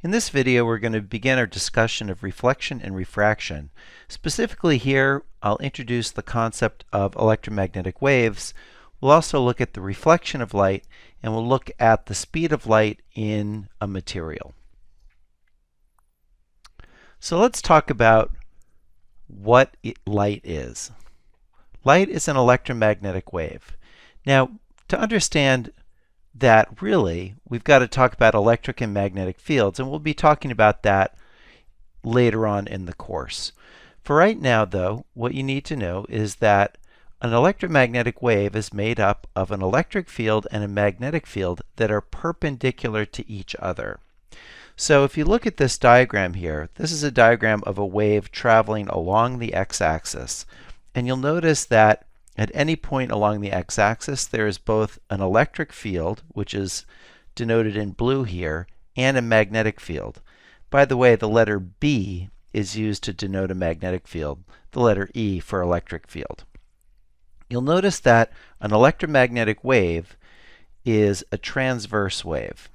In this video, we're going to begin our discussion of reflection and refraction. Specifically here, I'll introduce the concept of electromagnetic waves. We'll also look at the reflection of light, and we'll look at the speed of light in a material. So let's talk about what light is. Light is an electromagnetic wave. Now, to understand that, really, we've got to talk about electric and magnetic fields, and we'll be talking about that later on in the course. For right now, though, what you need to know is that an electromagnetic wave is made up of an electric field and a magnetic field that are perpendicular to each other. So if you look at this diagram here, this is a diagram of a wave traveling along the x-axis, and you'll notice that at any point along the x-axis, there is both an electric field, which is denoted in blue here, and a magnetic field. By the way, the letter B is used to denote a magnetic field, the letter E for electric field. You'll notice that an electromagnetic wave is a transverse wave.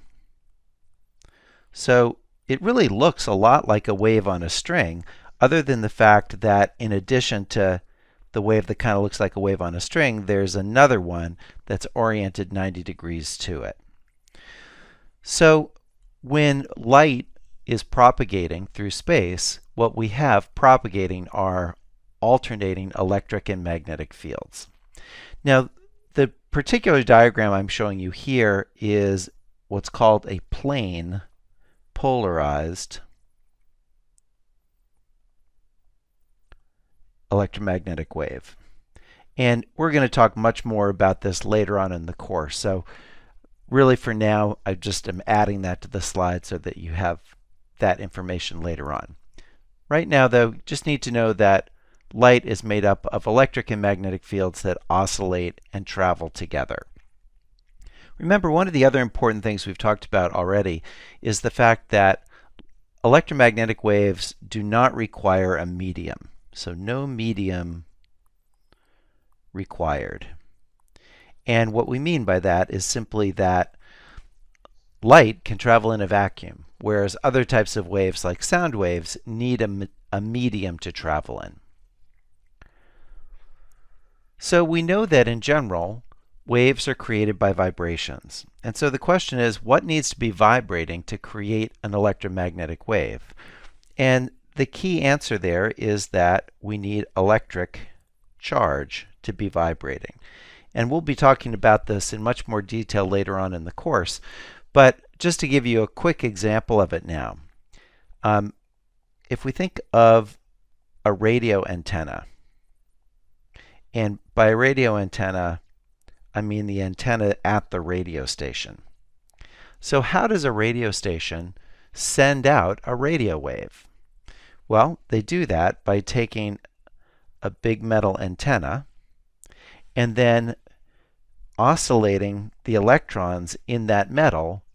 So it really looks a lot like a wave on a string, other than the fact that in addition to the wave that kind of looks like a wave on a string, there's another one that's oriented 90 degrees to it. So when light is propagating through space, what we have propagating are alternating electric and magnetic fields. Now, the particular diagram I'm showing you here is what's called a plane polarized electromagnetic wave. And we're going to talk much more about this later on in the course. So really for now, I just am adding that to the slide so that you have that information later on. Right now, though, you just need to know that light is made up of electric and magnetic fields that oscillate and travel together. Remember, one of the other important things we've talked about already is the fact that electromagnetic waves do not require a medium. So no medium required. And what we mean by that is simply that light can travel in a vacuum, whereas other types of waves like sound waves need a medium to travel in. So we know that in general, waves are created by vibrations. And so the question is, what needs to be vibrating to create an electromagnetic wave? And the key answer there is that we need electric charge to be vibrating. And we'll be talking about this in much more detail later on in the course. But just to give you a quick example of it now, if we think of a radio antenna, and by a radio antenna, I mean the antenna at the radio station. So how does a radio station send out a radio wave? Well, they do that by taking a big metal antenna and then oscillating the electrons in that metal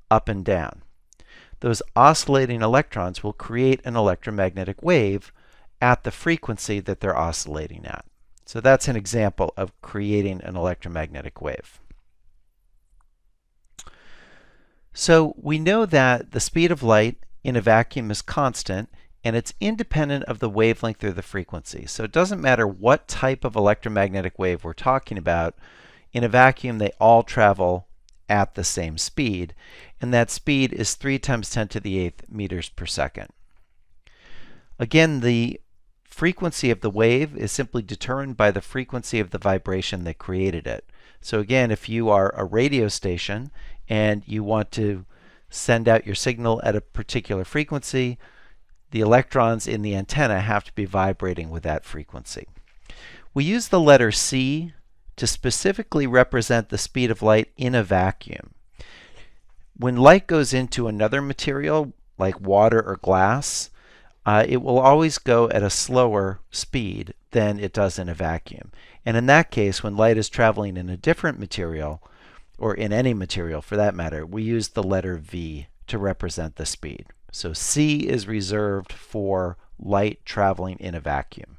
up and down. Those oscillating electrons will create an electromagnetic wave at the frequency that they're oscillating at. So that's an example of creating an electromagnetic wave. So we know that the speed of light in a vacuum is constant, and it's independent of the wavelength or the frequency. So it doesn't matter what type of electromagnetic wave we're talking about. In a vacuum, they all travel at the same speed, and that speed is 3 times 10 to the 8th meters per second. Again, the frequency of the wave is simply determined by the frequency of the vibration that created it. So again, if you are a radio station and you want to send out your signal at a particular frequency, the electrons in the antenna have to be vibrating with that frequency. We use the letter C to specifically represent the speed of light in a vacuum. When light goes into another material, like water or glass, it will always go at a slower speed than it does in a vacuum. And in that case, when light is traveling in a different material, or in any material for that matter, we use the letter V to represent the speed. So C is reserved for light traveling in a vacuum.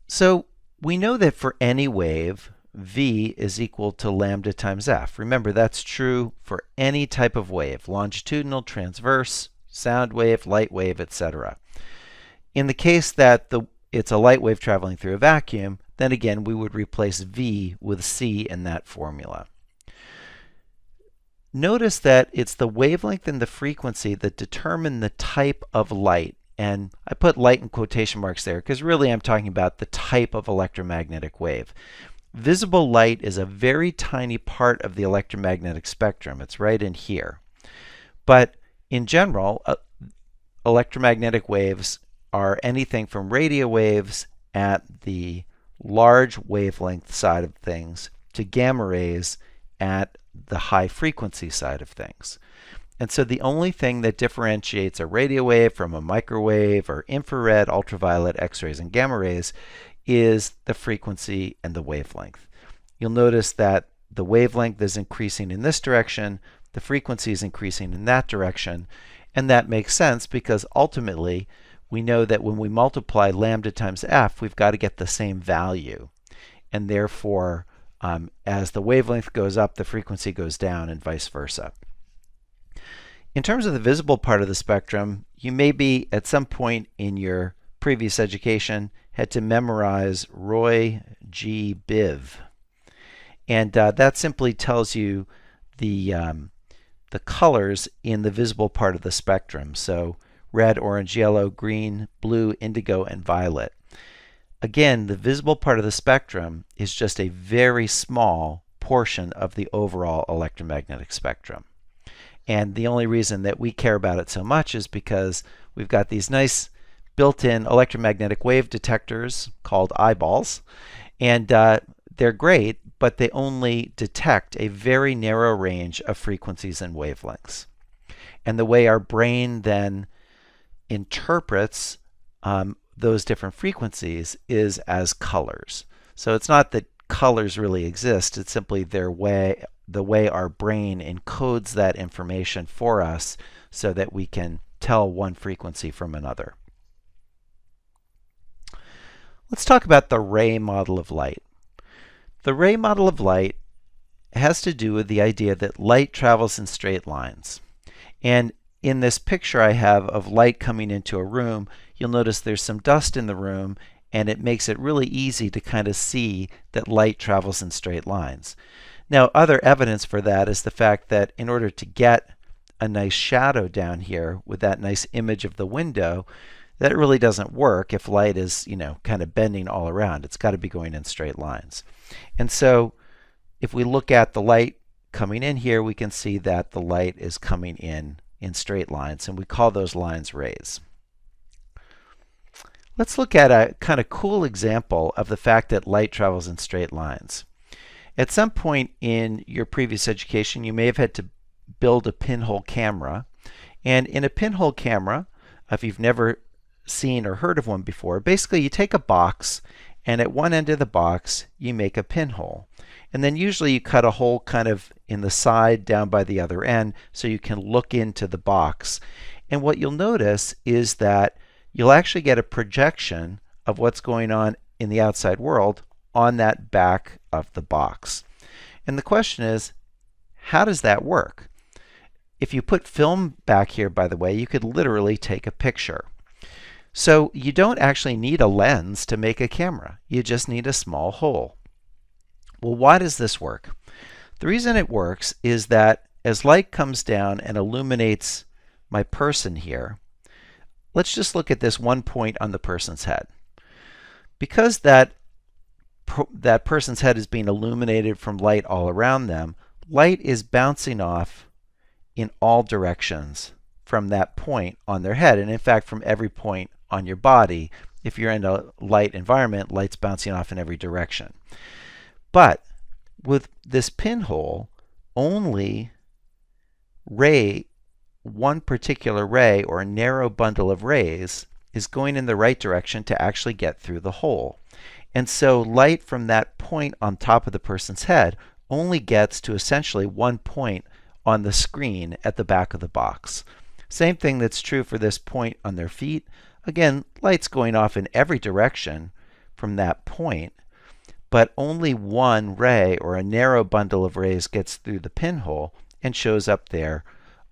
So we know that for any wave, V is equal to lambda times F. Remember, that's true for any type of wave, longitudinal, transverse, sound wave, light wave, etc. In the case that it's a light wave traveling through a vacuum, then again we would replace V with C in that formula. Notice that it's the wavelength and the frequency that determine the type of light. And I put light in quotation marks there because really I'm talking about the type of electromagnetic wave. Visible light is a very tiny part of the electromagnetic spectrum. It's right in here. But in general, electromagnetic waves are anything from radio waves at the large wavelength side of things to gamma rays at the high frequency side of things. And so the only thing that differentiates a radio wave from a microwave or infrared, ultraviolet, X-rays, and gamma rays is the frequency and the wavelength. You'll notice that the wavelength is increasing in this direction, the frequency is increasing in that direction, and that makes sense because ultimately we know that when we multiply lambda times F, we've got to get the same value. And therefore, as the wavelength goes up, the frequency goes down, and vice versa. In terms of the visible part of the spectrum, you may be at some point in your previous education had to memorize Roy G. Biv. And that simply tells you the colors in the visible part of the spectrum. So red, orange, yellow, green, blue, indigo, and violet. Again, the visible part of the spectrum is just a very small portion of the overall electromagnetic spectrum. And the only reason that we care about it so much is because we've got these nice built-in electromagnetic wave detectors called eyeballs. And they're great, but they only detect a very narrow range of frequencies and wavelengths. And the way our brain then interprets those different frequencies is as colors. So it's not that colors really exist, it's simply the way our brain encodes that information for us so that we can tell one frequency from another. Let's talk about the ray model of light. The ray model of light has to do with the idea that light travels in straight lines. And in this picture I have of light coming into a room, you'll notice there's some dust in the room, and it makes it really easy to kind of see that light travels in straight lines. Now, other evidence for that is the fact that in order to get a nice shadow down here with that nice image of the window, that really doesn't work if light is, kind of bending all around. It's got to be going in straight lines. And so if we look at the light coming in here, we can see that the light is coming in straight lines, and we call those lines rays. Let's look at a kind of cool example of the fact that light travels in straight lines. At some point in your previous education, you may have had to build a pinhole camera. And in a pinhole camera, if you've never seen or heard of one before, basically you take a box, and at one end of the box you make a pinhole. And then usually you cut a hole kind of in the side down by the other end so you can look into the box. And what you'll notice is that you'll actually get a projection of what's going on in the outside world on that back of the box. And the question is, how does that work? If you put film back here, by the way, you could literally take a picture. So you don't actually need a lens to make a camera. You just need a small hole. Well, why does this work? The reason it works is that as light comes down and illuminates my person here, let's just look at this one point on the person's head. Because that person's head is being illuminated from light all around them, light is bouncing off in all directions from that point on their head, and in fact from every point on your body. If you're in a light environment, light's bouncing off in every direction. But with this pinhole, only one particular ray or a narrow bundle of rays is going in the right direction to actually get through the hole. And so light from that point on top of the person's head only gets to essentially one point on the screen at the back of the box. Same thing that's true for this point on their feet. Again, light's going off in every direction from that point, but only one ray or a narrow bundle of rays gets through the pinhole and shows up there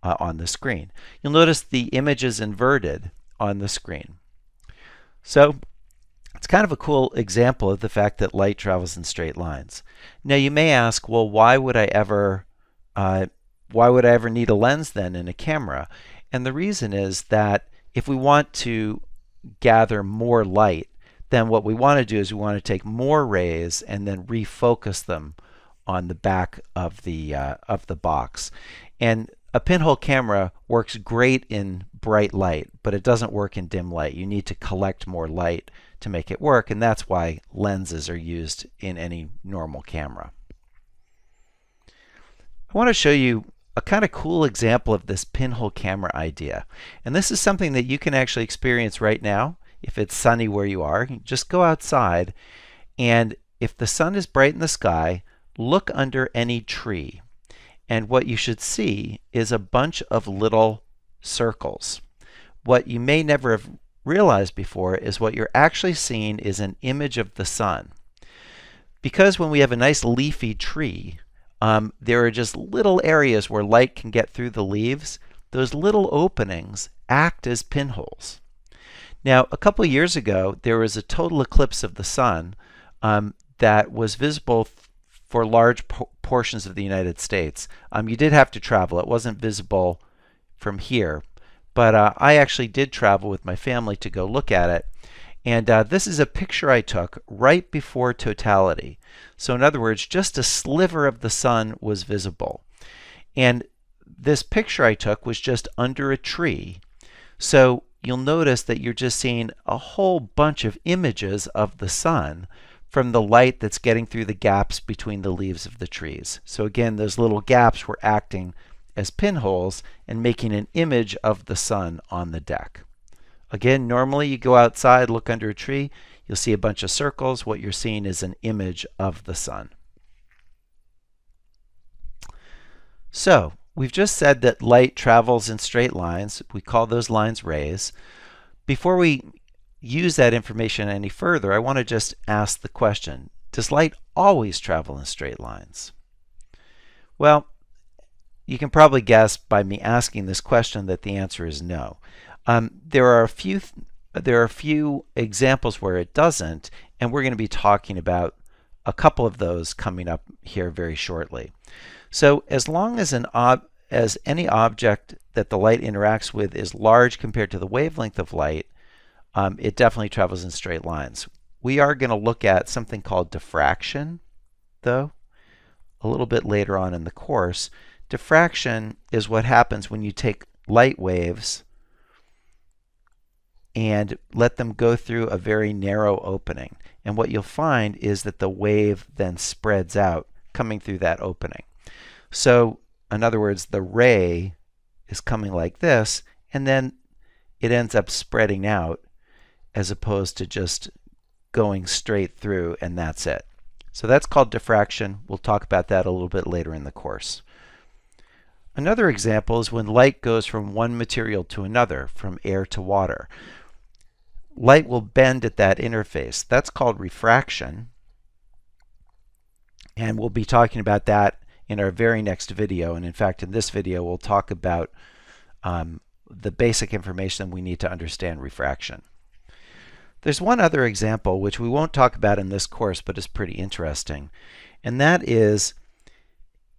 on the screen. You'll notice the image is inverted on the screen. So it's kind of a cool example of the fact that light travels in straight lines. Now you may ask, well, why would I ever need a lens then in a camera? And the reason is that if we want to gather more light, then what we want to do is we want to take more rays and then refocus them on the back of the box. And a pinhole camera works great in bright light, but it doesn't work in dim light. You need to collect more light to make it work, and that's why lenses are used in any normal camera. I want to show you a kind of cool example of this pinhole camera idea. And this is something that you can actually experience right now. If it's sunny where you are, you just go outside, and if the sun is bright in the sky, look under any tree. And what you should see is a bunch of little circles. What you may never have realized before is what you're actually seeing is an image of the sun. Because when we have a nice leafy tree, there are just little areas where light can get through the leaves. Those little openings act as pinholes. Now, a couple years ago, there was a total eclipse of the sun that was visible for large portions of the United States. You did have to travel. It wasn't visible from here. But I actually did travel with my family to go look at it. And this is a picture I took right before totality. So in other words, just a sliver of the sun was visible. And this picture I took was just under a tree. So you'll notice that you're just seeing a whole bunch of images of the sun from the light that's getting through the gaps between the leaves of the trees. So again, those little gaps were acting as pinholes and making an image of the sun on the deck. Again, normally you go outside, look under a tree, you'll see a bunch of circles. What you're seeing is an image of the sun. So we've just said that light travels in straight lines. We call those lines rays. Before we use that information any further, I want to just ask the question, does light always travel in straight lines? Well, you can probably guess by me asking this question that the answer is no. There are a few examples where it doesn't, and we're going to be talking about a couple of those coming up here very shortly. So as long as any object that the light interacts with is large compared to the wavelength of light, it definitely travels in straight lines. We are going to look at something called diffraction, though, a little bit later on in the course. Diffraction is what happens when you take light waves and let them go through a very narrow opening. And what you'll find is that the wave then spreads out coming through that opening. So in other words, the ray is coming like this, and then it ends up spreading out as opposed to just going straight through and that's it. So that's called diffraction. We'll talk about that a little bit later in the course. Another example is when light goes from one material to another, from air to water. Light will bend at that interface. That's called refraction. And we'll be talking about that in our very next video. And in fact, in this video, we'll talk about the basic information we need to understand refraction. There's one other example which we won't talk about in this course, but is pretty interesting. And that is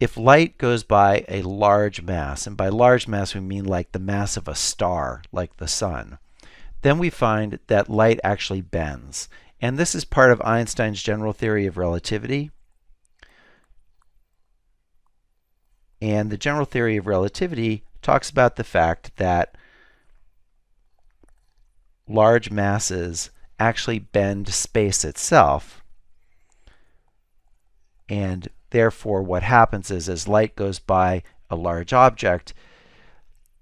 if light goes by a large mass, and by large mass we mean like the mass of a star, like the sun, then we find that light actually bends. And this is part of Einstein's general theory of relativity. And the general theory of relativity talks about the fact that large masses actually bend space itself, and therefore what happens is as light goes by a large object,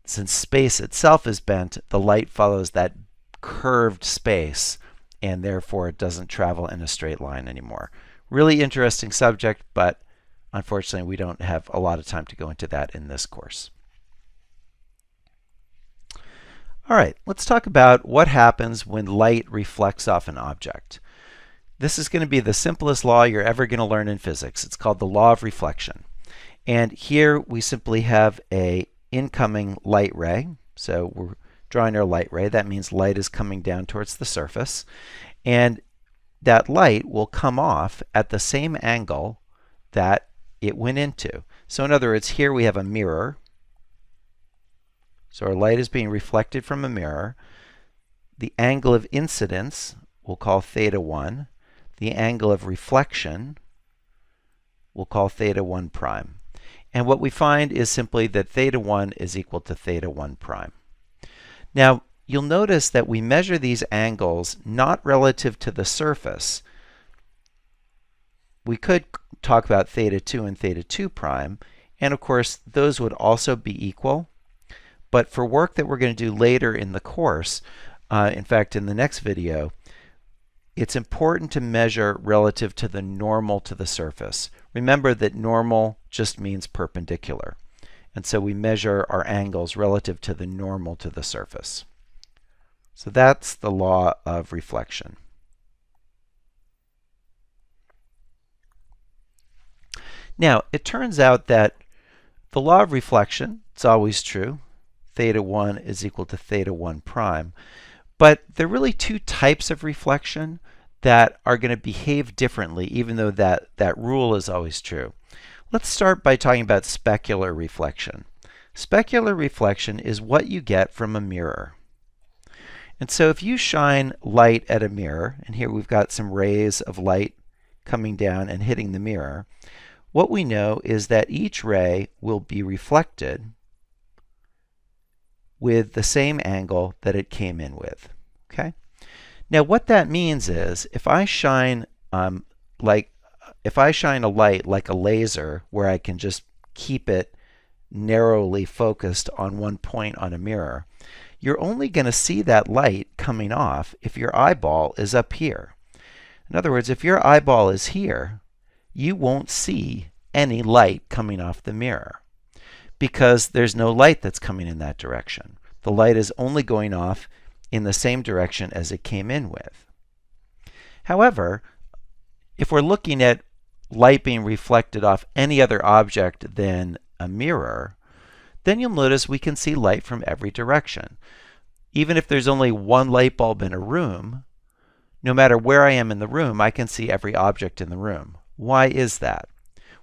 since space itself is bent, the light follows that curved space, and therefore it doesn't travel in a straight line anymore. Really interesting subject, but unfortunately we don't have a lot of time to go into that in this course. All right, let's talk about what happens when light reflects off an object. This is going to be the simplest law you're ever going to learn in physics. It's called the law of reflection. And here we simply have a incoming light ray. So we're drawing our light ray. That means light is coming down towards the surface. And that light will come off at the same angle that it went into. So in other words, here we have a mirror. So our light is being reflected from a mirror. The angle of incidence we'll call theta 1. The angle of reflection we'll call theta 1 prime. And what we find is simply that theta 1 is equal to theta 1 prime. Now, you'll notice that we measure these angles not relative to the surface. We could talk about theta 2 and theta 2 prime, and of course those would also be equal. But for work that we're going to do later in the course, in fact in the next video, it's important to measure relative to the normal to the surface. Remember that normal just means perpendicular. And so we measure our angles relative to the normal to the surface. So that's the law of reflection. Now, it turns out that the law of reflection, it's always true. Theta 1 is equal to theta 1 prime. But there are really two types of reflection that are going to behave differently, even though that rule is always true. Let's start by talking about specular reflection. Specular reflection is what you get from a mirror. And so if you shine light at a mirror, and here we've got some rays of light coming down and hitting the mirror, what we know is that each ray will be reflected with the same angle that it came in with. Okay? Now what that means is if I shine a light like a laser where I can just keep it narrowly focused on one point on a mirror, you're only going to see that light coming off if your eyeball is up here. In other words, if your eyeball is here, you won't see any light coming off the mirror because there's no light that's coming in that direction. The light is only going off in the same direction as it came in with. However, if we're looking at light being reflected off any other object than a mirror, then you'll notice we can see light from every direction. Even if there's only one light bulb in a room, no matter where I am in the room, I can see every object in the room. Why is that?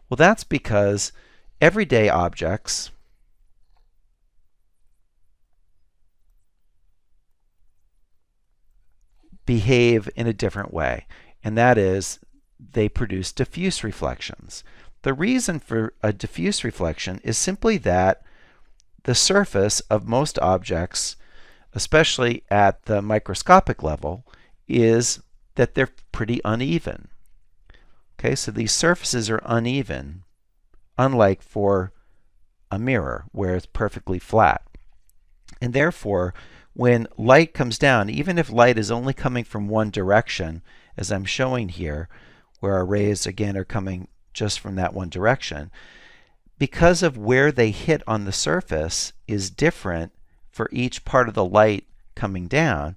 Well, that's because everyday objects behave in a different way, and that is they produce diffuse reflections. The reason for a diffuse reflection is simply that the surface of most objects, especially at the microscopic level, is that they're pretty uneven. Okay, so these surfaces are uneven, unlike for a mirror where it's perfectly flat. And therefore, when light comes down, even if light is only coming from one direction, as I'm showing here, where our rays again are coming just from that one direction, because of where they hit on the surface is different for each part of the light coming down.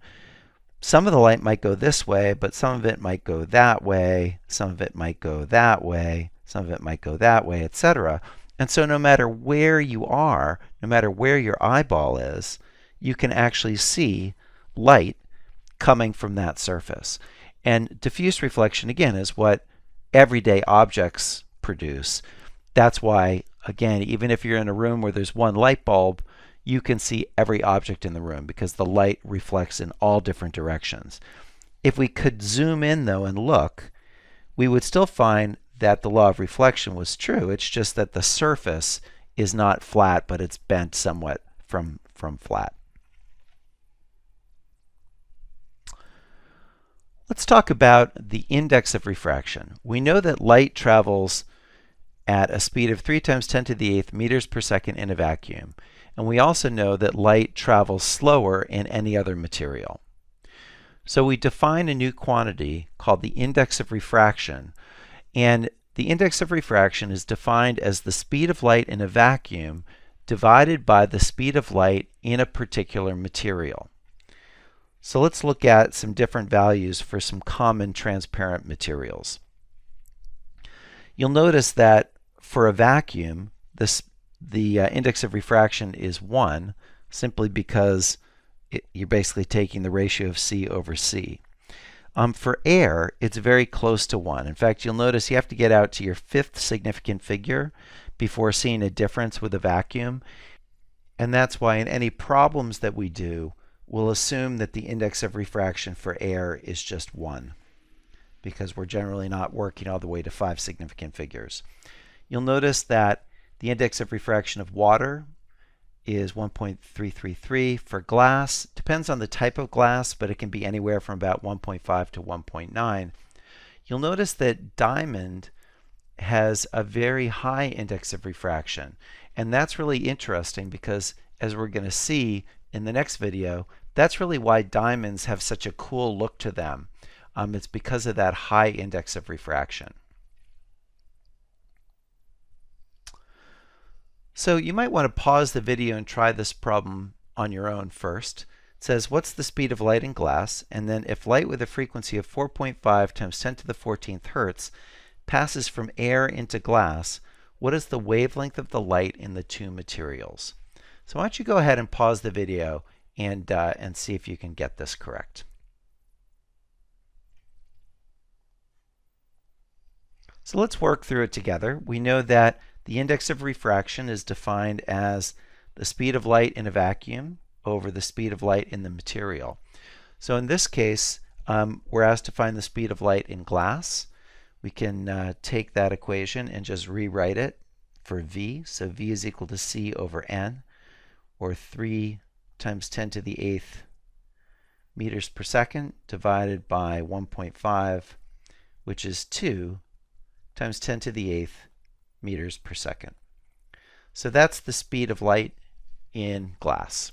Some of the light might go this way, but some of it might go that way, some of it might go that way, some of it might go that way, etc. And so no matter where you are, no matter where your eyeball is, you can actually see light coming from that surface. And diffuse reflection, again, is what everyday objects produce. That's why, again, even if you're in a room where there's one light bulb, you can see every object in the room because the light reflects in all different directions. If we could zoom in, though, and look, we would still find that the law of reflection was true. It's just that the surface is not flat, but it's bent somewhat from flat. Let's talk about the index of refraction. We know that light travels at a speed of 3 × 10⁸ meters per second in a vacuum. And we also know that light travels slower in any other material. So we define a new quantity called the index of refraction. And the index of refraction is defined as the speed of light in a vacuum divided by the speed of light in a particular material. So let's look at some different values for some common transparent materials. You'll notice that for a vacuum, the index of refraction is 1, simply because you're basically taking the ratio of C over C. For air, it's very close to 1. In fact, you'll notice you have to get out to your 5th significant figure before seeing a difference with a vacuum. And that's why in any problems that we do, we'll assume that the index of refraction for air is just 1, because we're generally not working all the way to 5 significant figures. You'll notice that the index of refraction of water is 1.333. For glass, depends on the type of glass, but it can be anywhere from about 1.5 to 1.9. You'll notice that diamond has a very high index of refraction, and that's really interesting because, as we're going to see in the next video, that's really why diamonds have such a cool look to them. It's because of that high index of refraction. So you might want to pause the video and try this problem on your own first. It says, what's the speed of light in glass? And then if light with a frequency of 4.5 times 10 to the 14th hertz passes from air into glass, what is the wavelength of the light in the two materials? So why don't you go ahead and pause the video and see if you can get this correct. So let's work through it together. We know that the index of refraction is defined as the speed of light in a vacuum over the speed of light in the material. So in this case, we're asked to find the speed of light in glass. We can take that equation and just rewrite it for V. So V is equal to C over N, or 3 times 10 to the 8th meters per second divided by 1.5, which is 2 times 10 to the 8th meters per second. So that's the speed of light in glass.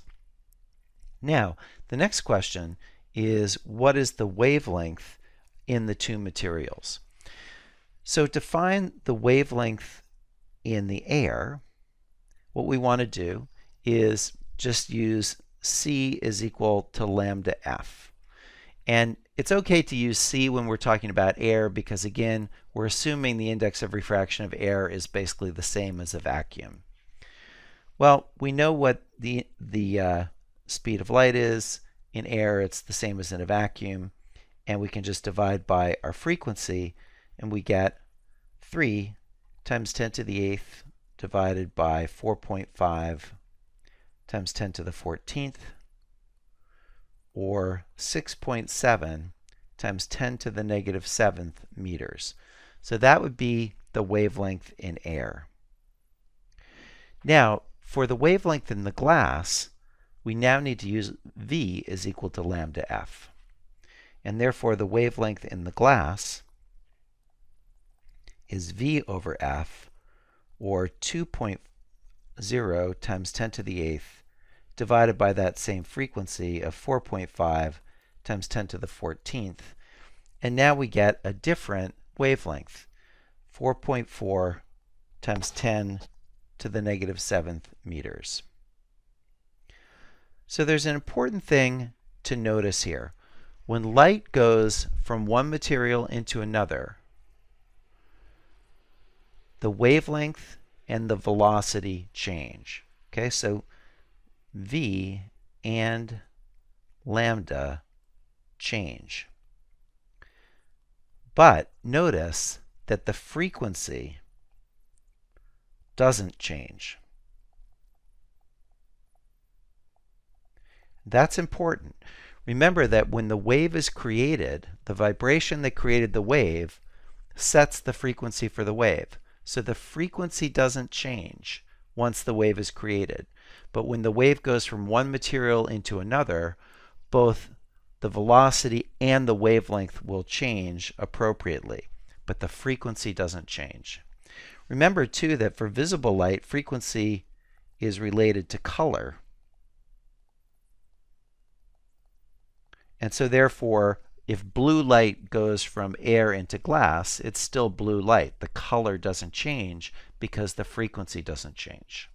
Now, the next question is, what is the wavelength in the two materials? So to find the wavelength in the air, what we want to do is just use C is equal to lambda F. And it's okay to use C when we're talking about air because, again, we're assuming the index of refraction of air is basically the same as a vacuum. Well, we know what the speed of light is. In air, it's the same as in a vacuum. And we can just divide by our frequency, and we get 3 times 10 to the 8th divided by 4.5 times 10 to the 14th, or 6.7 times 10 to the negative 7th meters. So that would be the wavelength in air. Now, for the wavelength in the glass, we now need to use V is equal to lambda F. And therefore, the wavelength in the glass is V over F, or 2.0 times 10 to the 8th divided by that same frequency of 4.5 times 10 to the 14th. And now we get a different wavelength, 4.4 times 10 to the negative 7th meters. So there's an important thing to notice here. When light goes from one material into another, the wavelength and the velocity change. Okay, so V and lambda change. But notice that the frequency doesn't change. That's important. Remember that when the wave is created, the vibration that created the wave sets the frequency for the wave. So the frequency doesn't change once the wave is created. But when the wave goes from one material into another, both the velocity and the wavelength will change appropriately, but the frequency doesn't change. Remember, too, that for visible light, frequency is related to color. And so therefore, if blue light goes from air into glass, it's still blue light. The color doesn't change because the frequency doesn't change.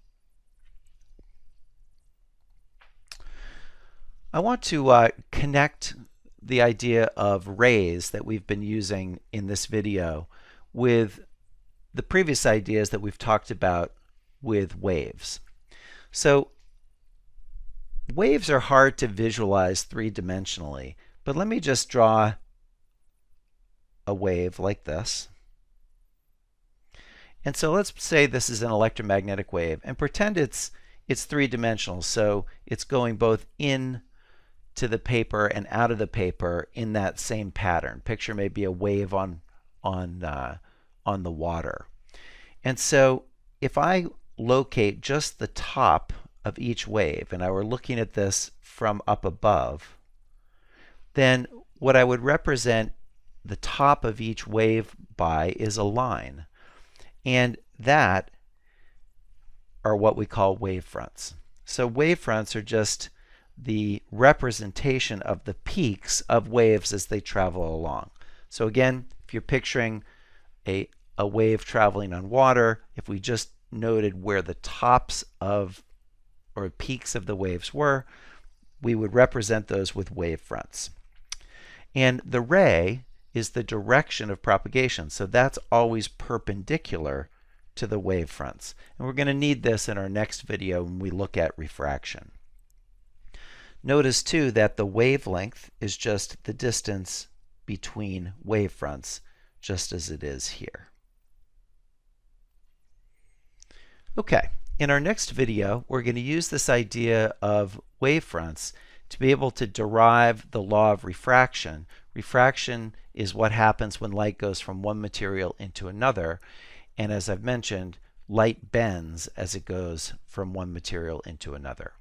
I want to connect the idea of rays that we've been using in this video with the previous ideas that we've talked about with waves. So waves are hard to visualize three-dimensionally, but let me just draw a wave like this. And so let's say this is an electromagnetic wave and pretend it's three-dimensional, so it's going both in to the paper and out of the paper in that same pattern. Picture maybe a wave on the water. And so if I locate just the top of each wave and I were looking at this from up above, then what I would represent the top of each wave by is a line. And that are what we call wavefronts. So wavefronts are just the representation of the peaks of waves as they travel along. So again, if you're picturing a wave traveling on water, if we just noted where the tops of or peaks of the waves were, we would represent those with wavefronts. And the ray is the direction of propagation, so that's always perpendicular to the wavefronts. And we're going to need this in our next video when we look at refraction. Notice too that the wavelength is just the distance between wavefronts, just as it is here. Okay, in our next video, we're going to use this idea of wavefronts to be able to derive the law of refraction. Refraction is what happens when light goes from one material into another, and as I've mentioned, light bends as it goes from one material into another.